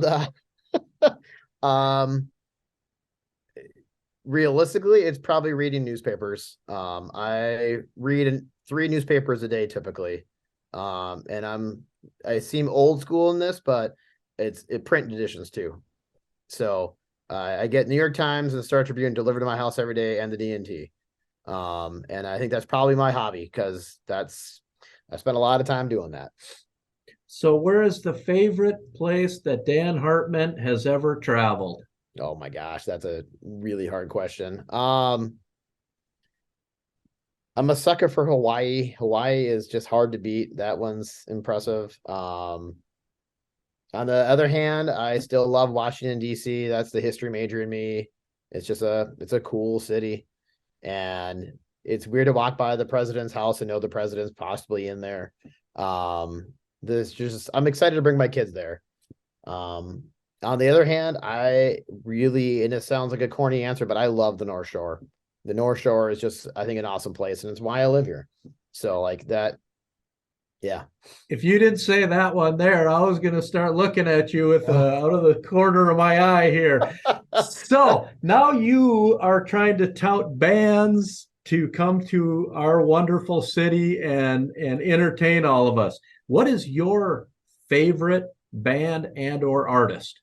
realistically, it's probably reading newspapers. I read 3 newspapers a day typically. And I seem old school in this, but it's print editions too. So I get New York Times and the Star Tribune delivered to my house every day, and the DNT. And I think that's probably my hobby, because I spent a lot of time doing that. So where is the favorite place that Dan Hartman has ever traveled? Oh my gosh, that's a really hard question. I'm a sucker for Hawaii. Hawaii is just hard to beat. That one's impressive. On the other hand, I still love Washington, D.C. That's the history major in me. It's a cool city. And it's weird to walk by the president's house and know the president's possibly in there. I'm excited to bring my kids there. On the other hand, and it sounds like a corny answer, but I love the North Shore. The North Shore is just, I think, an awesome place, and it's why I live here. So like that, yeah. If you didn't say that one there, I was going to start looking at you with out of the corner of my eye here. So now you are trying to tout bands to come to our wonderful city and entertain all of us. What is your favorite band and or artist?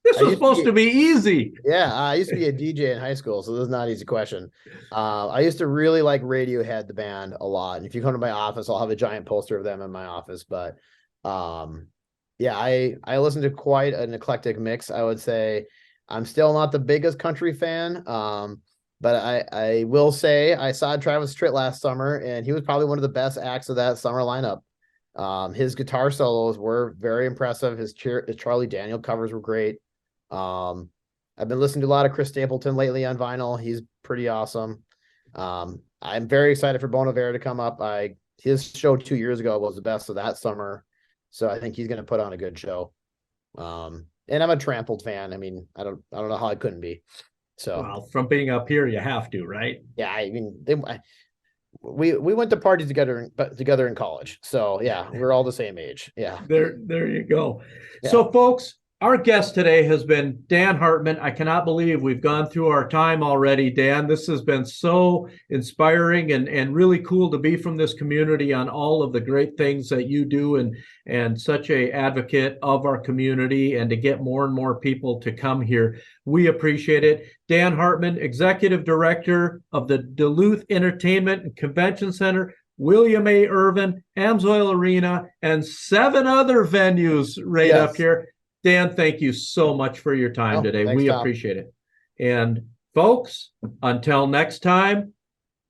This was supposed to be easy. Yeah, I used to be a DJ in high school, so this is not an easy question. I used to really like Radiohead, the band, a lot. And if you come to my office, I'll have a giant poster of them in my office. But yeah, I listen to quite an eclectic mix, I would say. I'm still not the biggest country fan, but I will say I saw Travis Tritt last summer, and he was probably one of the best acts of that summer lineup. His guitar solos were very impressive. His Charlie Daniel covers were great. I've been listening to a lot of Chris Stapleton lately on vinyl. He's pretty awesome. I'm very excited for Bon Iver to come up. His show 2 years ago was the best of that summer, so I think he's going to put on a good show. And I'm a Trampled fan. I mean, I don't know how I couldn't be. So, well, from being up here, you have to, right? Yeah, I mean, we went to parties together in college. So yeah, we're all the same age. Yeah. There you go. Yeah. So folks, our guest today has been Dan Hartman. I cannot believe we've gone through our time already, Dan. This has been so inspiring and really cool to be from this community on all of the great things that you do and such a advocate of our community, and to get more and more people to come here. We appreciate it. Dan Hartman, Executive Director of the Duluth Entertainment Convention Center, William A. Irvin, Amsoil Arena, and 7 other venues right up here. Dan, thank you so much for your time today. Thanks, we Tom. appreciate it. And folks, until next time,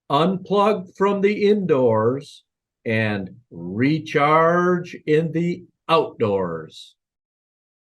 unplug from the indoors and recharge in the outdoors.